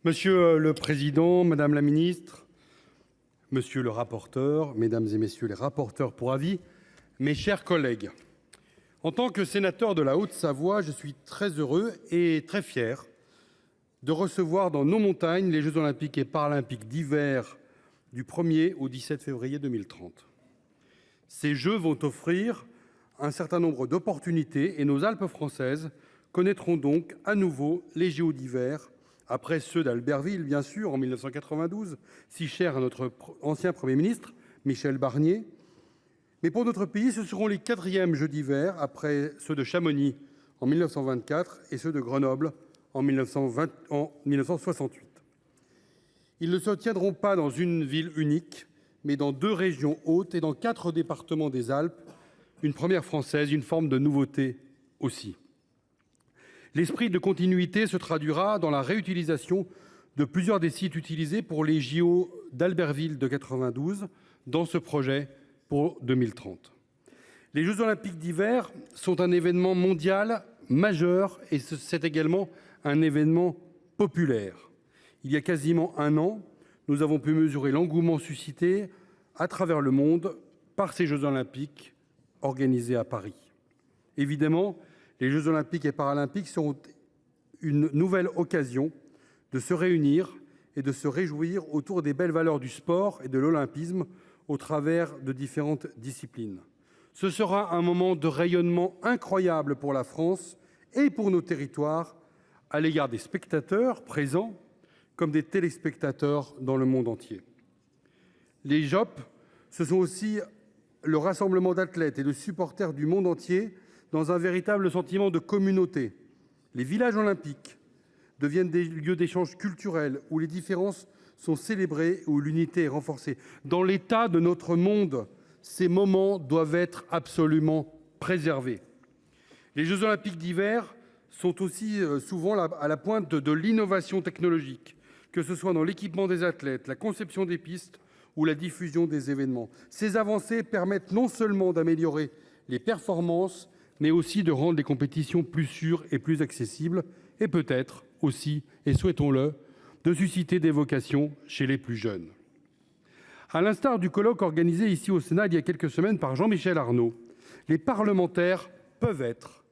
Monsieur le président, madame la ministre, monsieur le rapporteur, mesdames et messieurs les rapporteurs pour avis, mes chers collègues, en tant que sénateur de la Haute-Savoie, je suis très heureux et très fier de recevoir dans nos montagnes les Jeux olympiques et paralympiques d'hiver du 1er au 17 février 2030. Ces Jeux vont offrir un certain nombre d'opportunités et nos Alpes françaises connaîtront donc à nouveau les JO d'hiver, après ceux d'Albertville, bien sûr, en 1992, si cher à notre ancien Premier ministre, Michel Barnier. Mais pour notre pays, ce seront les 4e Jeux d'hiver, après ceux de Chamonix en 1924 et ceux de Grenoble en 1968. Ils ne se tiendront pas dans une ville unique, mais dans 2 régions hautes et dans 4 départements des Alpes, une première française, une forme de nouveauté aussi. L'esprit de continuité se traduira dans la réutilisation de plusieurs des sites utilisés pour les JO d'Albertville de 92 dans ce projet pour 2030. Les Jeux olympiques d'hiver sont un événement mondial majeur et c'est également un événement populaire. Il y a quasiment un an, nous avons pu mesurer l'engouement suscité à travers le monde par ces Jeux olympiques organisés à Paris. Évidemment, les Jeux olympiques et paralympiques sont une nouvelle occasion de se réunir et de se réjouir autour des belles valeurs du sport et de l'olympisme au travers de différentes disciplines. Ce sera un moment de rayonnement incroyable pour la France et pour nos territoires à l'égard des spectateurs présents comme des téléspectateurs dans le monde entier. Les JOP, ce sont aussi le rassemblement d'athlètes et de supporters du monde entier dans un véritable sentiment de communauté. Les villages olympiques deviennent des lieux d'échange culturels où les différences sont célébrées, où l'unité est renforcée. Dans l'état de notre monde, ces moments doivent être absolument préservés. Les Jeux olympiques d'hiver sont aussi souvent à la pointe de l'innovation technologique, que ce soit dans l'équipement des athlètes, la conception des pistes ou la diffusion des événements. Ces avancées permettent non seulement d'améliorer les performances, mais aussi de rendre les compétitions plus sûres et plus accessibles, et peut-être aussi, et souhaitons-le, de susciter des vocations chez les plus jeunes. À l'instar du colloque organisé ici au Sénat il y a quelques semaines par Jean-Michel Arnaud, les parlementaires peuvent être,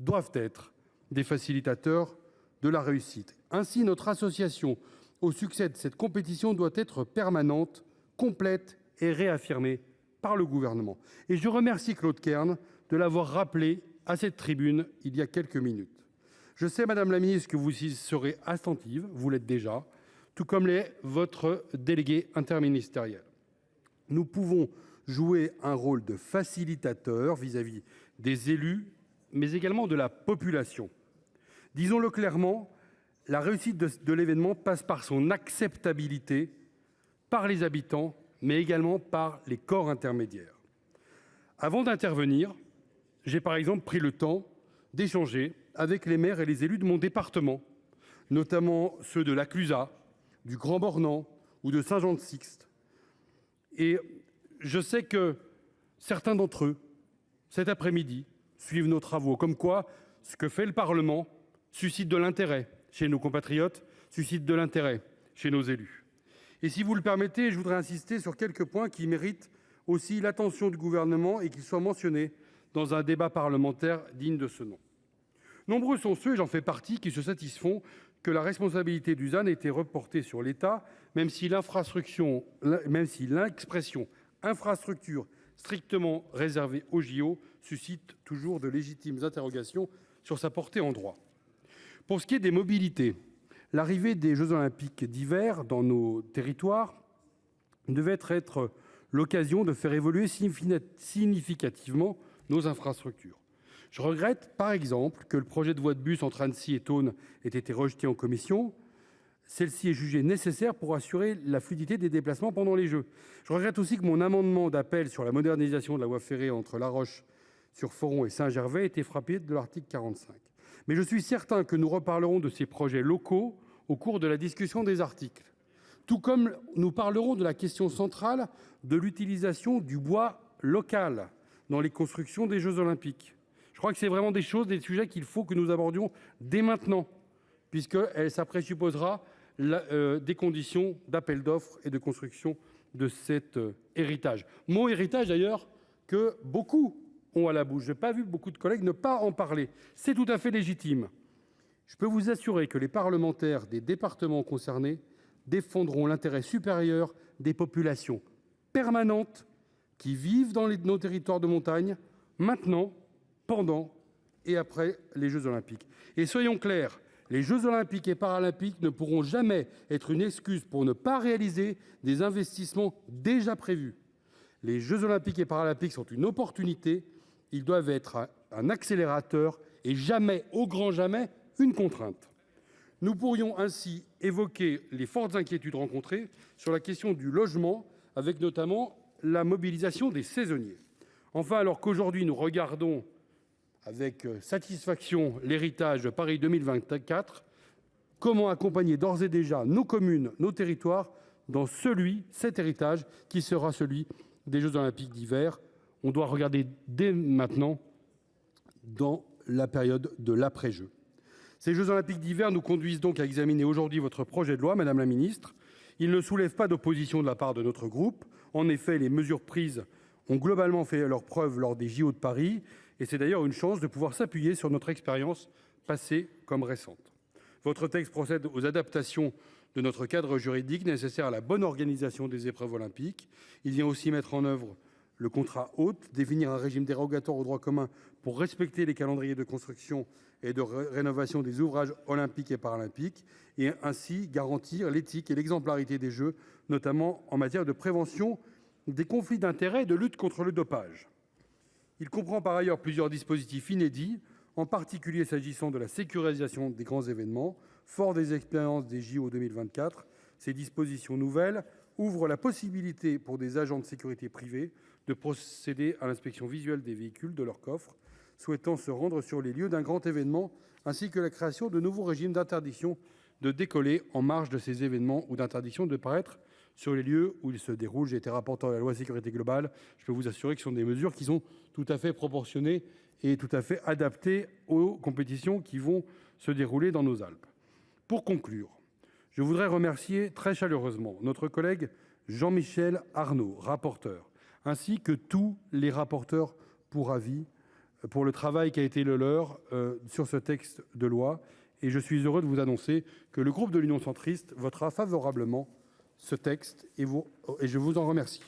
doivent être, des facilitateurs de la réussite. Ainsi, notre association au succès de cette compétition doit être permanente, complète et réaffirmée par le gouvernement. Et je remercie Claude Kern de l'avoir rappelé à cette tribune il y a quelques minutes. Je sais, Madame la Ministre, que vous y serez attentive, vous l'êtes déjà, tout comme l'est votre délégué interministériel. Nous pouvons jouer un rôle de facilitateur vis-à-vis des élus, mais également de la population. Disons-le clairement, la réussite de l'événement passe par son acceptabilité par les habitants, mais également par les corps intermédiaires. Avant d'intervenir, j'ai par exemple pris le temps d'échanger avec les maires et les élus de mon département, notamment ceux de la Clusaz, du Grand Bornand ou de Saint-Jean-de-Sixte. Et je sais que certains d'entre eux, cet après-midi, suivent nos travaux, comme quoi ce que fait le Parlement suscite de l'intérêt chez nos compatriotes, suscite de l'intérêt chez nos élus. Et si vous le permettez, je voudrais insister sur quelques points qui méritent aussi l'attention du gouvernement et qu'ils soient mentionnés dans un débat parlementaire digne de ce nom. Nombreux sont ceux, et j'en fais partie, qui se satisfont que la responsabilité du ZAN ait été reportée sur l'État, même si l'expression infrastructure strictement réservée aux JO suscite toujours de légitimes interrogations sur sa portée en droit. Pour ce qui est des mobilités, l'arrivée des Jeux olympiques d'hiver dans nos territoires devait être l'occasion de faire évoluer significativement nos infrastructures. Je regrette, par exemple, que le projet de voie de bus entre Annecy et Thônes ait été rejeté en commission. Celle-ci est jugée nécessaire pour assurer la fluidité des déplacements pendant les Jeux. Je regrette aussi que mon amendement d'appel sur la modernisation de la voie ferrée entre La Roche-sur-Foron et Saint-Gervais ait été frappé de l'article 45. Mais je suis certain que nous reparlerons de ces projets locaux au cours de la discussion des articles. Tout comme nous parlerons de la question centrale de l'utilisation du bois local dans les constructions des Jeux olympiques. Je crois que c'est vraiment des sujets qu'il faut que nous abordions dès maintenant, puisque ça présupposera des conditions d'appel d'offres et de construction de cet héritage. Mot héritage d'ailleurs que beaucoup ont à la bouche. Je n'ai pas vu beaucoup de collègues ne pas en parler. C'est tout à fait légitime. Je peux vous assurer que les parlementaires des départements concernés défendront l'intérêt supérieur des populations permanentes qui vivent dans nos territoires de montagne, maintenant, pendant et après les Jeux Olympiques. Et soyons clairs, les Jeux Olympiques et Paralympiques ne pourront jamais être une excuse pour ne pas réaliser des investissements déjà prévus. Les Jeux Olympiques et Paralympiques sont une opportunité, ils doivent être un accélérateur et jamais, au grand jamais, une contrainte. Nous pourrions ainsi évoquer les fortes inquiétudes rencontrées sur la question du logement, avec notamment la mobilisation des saisonniers. Enfin, alors qu'aujourd'hui nous regardons avec satisfaction l'héritage de Paris 2024, comment accompagner d'ores et déjà nos communes, nos territoires dans cet héritage qui sera celui des Jeux Olympiques d'hiver? On doit regarder dès maintenant dans la période de l'après-Jeux. Ces Jeux Olympiques d'hiver nous conduisent donc à examiner aujourd'hui votre projet de loi, Madame la Ministre. Il ne soulève pas d'opposition de la part de notre groupe. En effet, les mesures prises ont globalement fait leurs preuves lors des JO de Paris, et c'est d'ailleurs une chance de pouvoir s'appuyer sur notre expérience passée comme récente. Votre texte procède aux adaptations de notre cadre juridique nécessaire à la bonne organisation des épreuves olympiques. Il vient aussi mettre en œuvre le contrat hôte, définir un régime dérogatoire au droit commun pour respecter les calendriers de construction et de rénovation des ouvrages olympiques et paralympiques, et ainsi garantir l'éthique et l'exemplarité des Jeux, notamment en matière de prévention des conflits d'intérêts et de lutte contre le dopage. Il comprend par ailleurs plusieurs dispositifs inédits, en particulier s'agissant de la sécurisation des grands événements. Fort des expériences des JO 2024, ces dispositions nouvelles ouvrent la possibilité pour des agents de sécurité privés de procéder à l'inspection visuelle des véhicules de leur coffre souhaitant se rendre sur les lieux d'un grand événement, ainsi que la création de nouveaux régimes d'interdiction de décoller en marge de ces événements ou d'interdiction de paraître sur les lieux où ils se déroulent. J'ai été rapporteur de la loi sécurité globale. Je peux vous assurer que ce sont des mesures qui sont tout à fait proportionnées et tout à fait adaptées aux compétitions qui vont se dérouler dans nos Alpes. Pour conclure, je voudrais remercier très chaleureusement notre collègue Jean-Michel Arnaud, rapporteur, ainsi que tous les rapporteurs pour avis, pour le travail qui a été le leur sur ce texte de loi. Et je suis heureux de vous annoncer que le groupe de l'Union centriste votera favorablement ce texte et je vous en remercie.